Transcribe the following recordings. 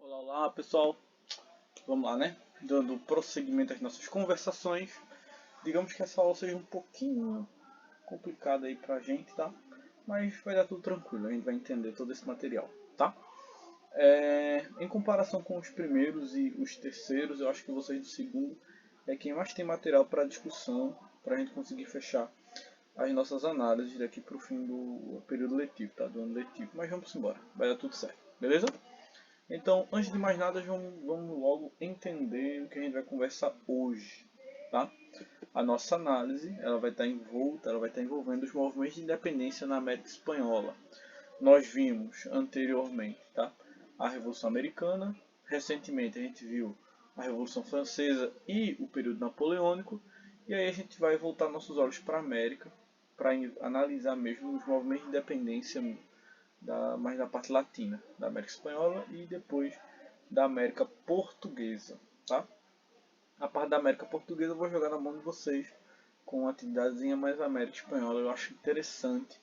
Olá, olá pessoal, vamos lá, né? Dando prosseguimento às nossas conversações. Digamos que essa aula seja um pouquinho complicada aí pra gente, tá? Mas vai dar tudo tranquilo, a gente vai entender todo esse material, tá? Em comparação com os primeiros e os terceiros, eu acho que vocês do segundo é quem mais tem material para discussão, para a gente conseguir fechar as nossas análises daqui para o fim do período letivo, tá? Do ano letivo. Mas vamos embora, vai dar tudo certo, beleza? Então, antes de mais nada, vamos logo entender o que a gente vai conversar hoje, tá? A nossa análise, ela vai estar envolta, ela vai estar envolvendo os movimentos de independência na América Espanhola. Nós vimos anteriormente, tá? A Revolução Americana, recentemente a gente viu a Revolução Francesa e o período napoleônico, e aí a gente vai voltar nossos olhos para a América para analisar mesmo os movimentos de independência mais da parte latina da América Espanhola e depois da América Portuguesa, tá? A parte da América Portuguesa eu vou jogar na mão de vocês com uma atividadezinha, mais América Espanhola eu acho interessante,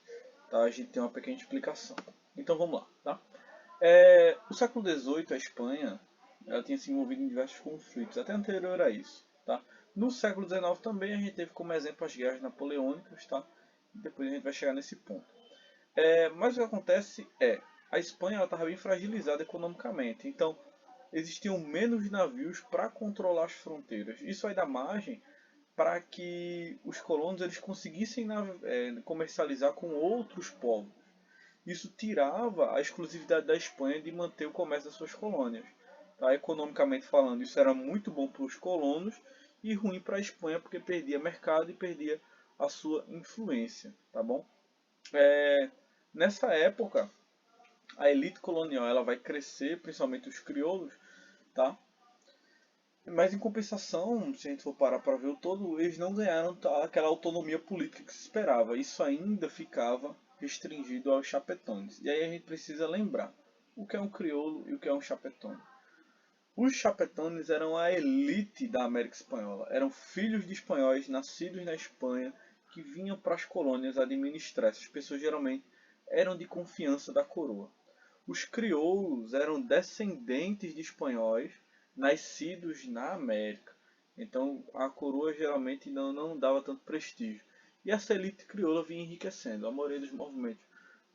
tá? A gente tem uma pequena explicação. Então vamos lá, tá? O século XVIII, a Espanha, ela tinha se envolvido em diversos conflitos, até anterior a isso, tá? No século XIX também a gente teve como exemplo as guerras napoleônicas, tá? E depois a gente vai chegar nesse ponto. Mas o que acontece a Espanha estava bem fragilizada economicamente, então existiam menos navios para controlar as fronteiras. Isso vai dar margem para que os colonos eles conseguissem comercializar com outros povos. Isso tirava a exclusividade da Espanha de manter o comércio das suas colônias. Tá? Economicamente falando, isso era muito bom para os colonos e ruim para a Espanha porque perdia mercado e perdia a sua influência, tá bom? Nessa época, a elite colonial ela vai crescer, principalmente os crioulos, tá? Mas em compensação, se a gente for parar para ver o todo, eles não ganharam aquela autonomia política que se esperava. Isso ainda ficava restringido aos chapetones. E aí a gente precisa lembrar o que é um crioulo e o que é um chapetone. Os chapetones eram a elite da América Espanhola. Eram filhos de espanhóis nascidos na Espanha que vinham para as colônias administrar. Essas pessoas geralmente eram de confiança da coroa. Os crioulos eram descendentes de espanhóis nascidos na América. Então a coroa geralmente não dava tanto prestígio. E essa elite crioula vinha enriquecendo. A maioria dos movimentos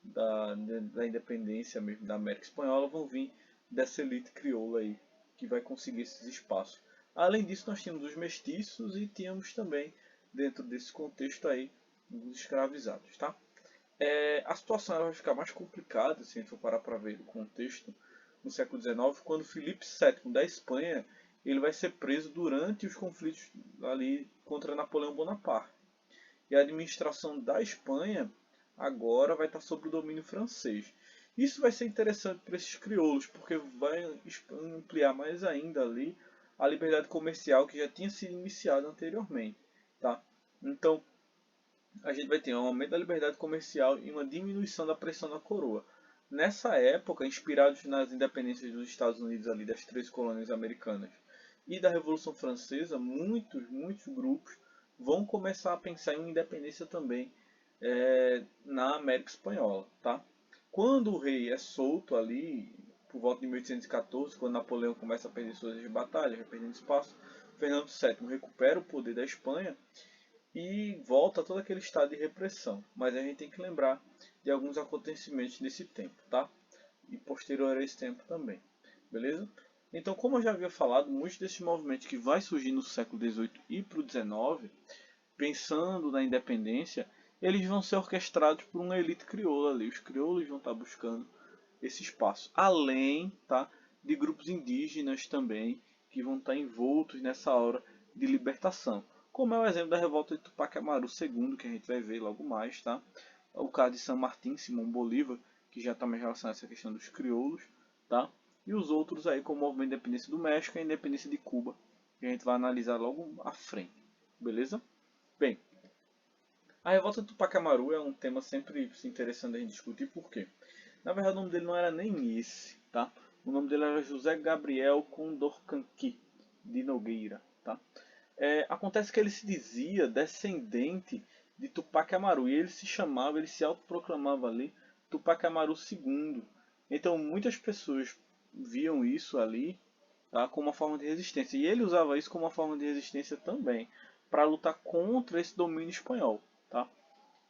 da independência mesmo da América Espanhola vão vir dessa elite crioula aí, que vai conseguir esses espaços. Além disso, nós tínhamos os mestiços e tínhamos também, dentro desse contexto aí, os escravizados, tá? A situação vai ficar mais complicada, se a gente for parar para ver o contexto, no século XIX, quando Filipe VII da Espanha ele vai ser preso durante os conflitos ali contra Napoleão Bonaparte. E a administração da Espanha agora vai estar sob o domínio francês. Isso vai ser interessante para esses crioulos, porque vai ampliar mais ainda ali a liberdade comercial que já tinha sido iniciada anteriormente. Tá? Então, a gente vai ter um aumento da liberdade comercial e uma diminuição da pressão na coroa. Nessa época, inspirados nas independências dos Estados Unidos ali das três colônias americanas e da Revolução Francesa, muitos grupos vão começar a pensar em uma independência também na América Espanhola, tá? Quando o rei é solto ali, por volta de 1814, quando Napoleão começa a perder suas batalhas, vai perdendo espaço, Fernando VII recupera o poder da Espanha e volta a todo aquele estado de repressão. Mas a gente tem que lembrar de alguns acontecimentos nesse tempo, tá? E posterior a esse tempo também, beleza? Então, como eu já havia falado, muitos desses movimentos que vai surgir no século XVIII e para o XIX, pensando na independência, eles vão ser orquestrados por uma elite crioula ali. Os crioulos vão estar buscando esse espaço, além, tá, de grupos indígenas também que vão estar envoltos nessa hora de libertação. Como é o exemplo da revolta de Tupac Amaru II, que a gente vai ver logo mais, tá? O caso de San Martín, Simão Bolívar, que já está mais relacionado a essa questão dos crioulos, tá? E os outros aí, como o movimento de independência do México e a independência de Cuba, que a gente vai analisar logo à frente, beleza? Bem, a revolta do Tupac Amaru é um tema sempre interessante a gente discutir, por quê? Na verdade o nome dele não era nem esse, tá? O nome dele era José Gabriel Condorcanqui de Nogueira, tá? Acontece que ele se dizia descendente de Tupac Amaru e ele se autoproclamava ali Tupac Amaru II. Então muitas pessoas viam isso ali, tá, como uma forma de resistência. E ele usava isso como uma forma de resistência também, para lutar contra esse domínio espanhol. Tá?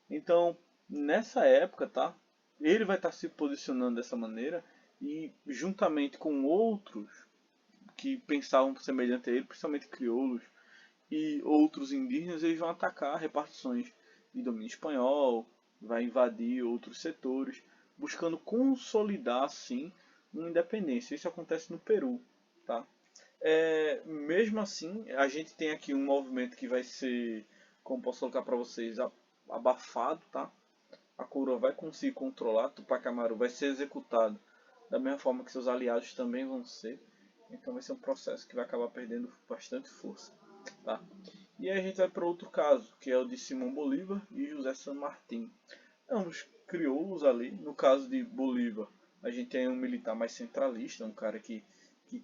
Então, nessa época, tá, ele vai estar se posicionando dessa maneira e juntamente com outros que pensavam semelhante a ele, principalmente crioulos e outros indígenas, eles vão atacar repartições de domínio espanhol, vai invadir outros setores, buscando consolidar assim uma independência. Isso acontece no Peru, tá? Mesmo assim, a gente tem aqui um movimento que vai ser, como posso colocar para vocês, abafado, tá? A coroa vai conseguir controlar, Tupac Amaru vai ser executado da mesma forma que seus aliados também vão ser. Então vai ser um processo que vai acabar perdendo bastante força, tá? E aí a gente vai para outro caso, que é o de Simão Bolívar e José San Martín. Ambos crioulos ali. No caso de Bolívar, a gente tem um militar mais centralista, um cara que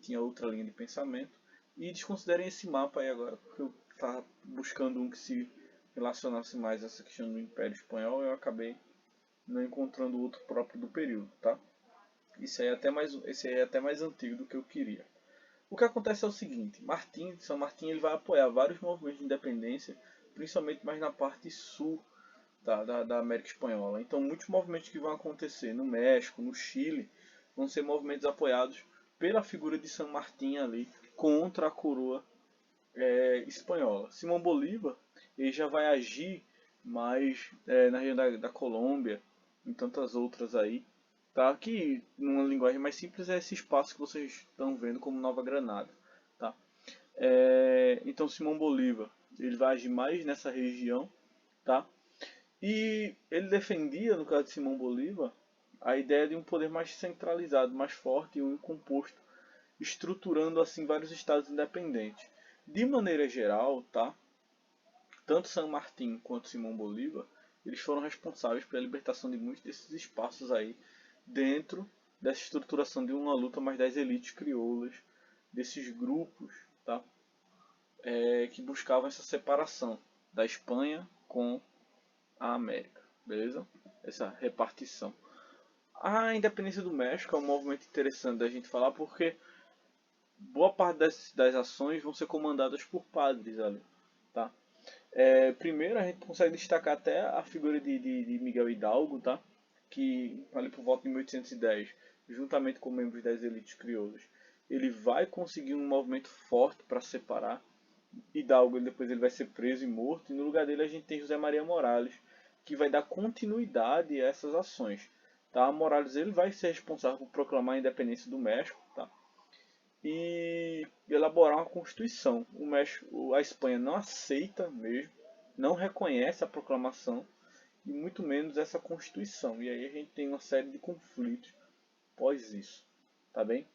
tinha outra linha de pensamento. E desconsiderem esse mapa aí agora, porque eu estava buscando um que se relacionasse mais a essa questão do Império Espanhol e eu acabei não encontrando outro próprio do período, tá? Esse aí é até mais antigo do que eu queria. O que acontece é o seguinte, São Martín ele vai apoiar vários movimentos de independência, principalmente mais na parte sul da América Espanhola. Então muitos movimentos que vão acontecer no México, no Chile, vão ser movimentos apoiados pela figura de San Martín ali contra a coroa espanhola. Simão Bolívar ele já vai agir mais na região da Colômbia, em tantas outras aí, tá? Que numa linguagem mais simples é esse espaço que vocês estão vendo como Nova Granada, tá? Então Simão Bolívar ele vai agir mais nessa região, tá? E ele defendia, no caso de Simão Bolívar, a ideia de um poder mais centralizado, mais forte e composto, estruturando assim vários estados independentes. De maneira geral, tá? Tanto San Martín quanto Simão Bolívar, eles foram responsáveis pela libertação de muitos desses espaços aí dentro dessa estruturação de uma luta mais das elites crioulas, desses grupos, tá? Que buscavam essa separação da Espanha com a América, beleza? Essa repartição. A independência do México é um movimento interessante da gente falar porque boa parte das ações vão ser comandadas por padres ali, tá? Primeiro a gente consegue destacar até a figura de Miguel Hidalgo, tá? Que ali por volta de 1810, juntamente com membros das elites crioulas, ele vai conseguir um movimento forte para separar. Hidalgo depois ele vai ser preso e morto, e no lugar dele a gente tem José Maria Morales, que vai dar continuidade a essas ações. Tá? Morales ele vai ser responsável por proclamar a independência do México, tá? E elaborar uma constituição. A Espanha não aceita mesmo, não reconhece a proclamação e muito menos essa constituição. E aí a gente tem uma série de conflitos após isso, tá bem?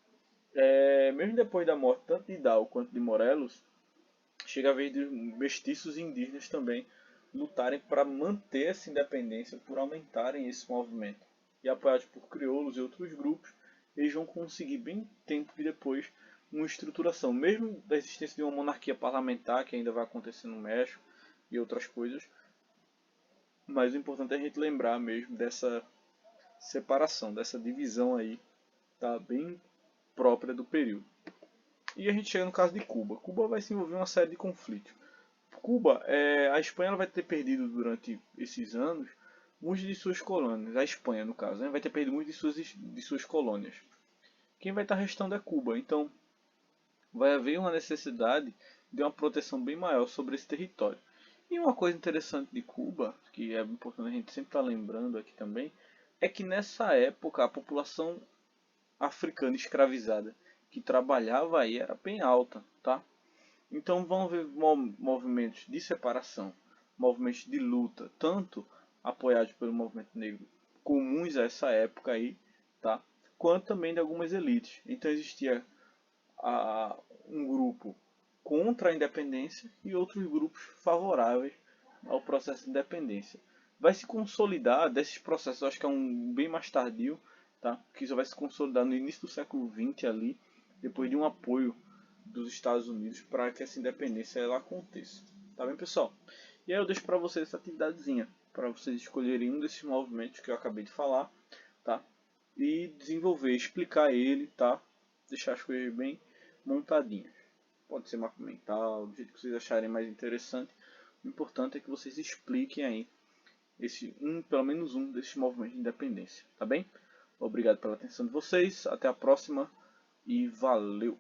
Mesmo depois da morte tanto de Hidalgo quanto de Morelos, chega a vez de mestiços e indígenas também lutarem para manter essa independência, por aumentarem esse movimento. E apoiados por crioulos e outros grupos, eles vão conseguir bem tempo depois uma estruturação, mesmo da existência de uma monarquia parlamentar que ainda vai acontecer no México e outras coisas. Mas o importante é a gente lembrar mesmo dessa separação, dessa divisão aí, tá bem própria do período. E a gente chega no caso de Cuba. Cuba vai se envolver em uma série de conflitos. Cuba, a Espanha ela vai ter perdido durante esses anos muitas de suas colônias. A Espanha, no caso, né, vai ter perdido muitas de suas colônias. Quem vai estar restando é Cuba. Então, vai haver uma necessidade de uma proteção bem maior sobre esse território. E uma coisa interessante de Cuba, que é importante a gente sempre estar lembrando aqui também, é que nessa época a população africana escravizada que trabalhava aí era bem alta, tá? Então vão haver movimentos de separação, movimentos de luta, tanto apoiados pelo movimento negro, comuns a essa época aí, tá? Quanto também de algumas elites. Então existia um grupo contra a independência e outros grupos favoráveis ao processo de independência. Vai se consolidar desses processos, acho que é um bem mais tardio, tá? Que isso vai se consolidar no início do século XX ali, depois de um apoio dos Estados Unidos para que essa independência ela aconteça. Tá bem, pessoal? E aí eu deixo para vocês essa atividadezinha, para vocês escolherem um desses movimentos que eu acabei de falar, tá? E desenvolver, explicar ele, tá? deixar as coisas bem montadinhas. Pode ser mapa mental, do jeito que vocês acharem mais interessante. O importante é que vocês expliquem aí pelo menos um desses movimentos de independência, tá bem? Obrigado pela atenção de vocês, até a próxima e valeu!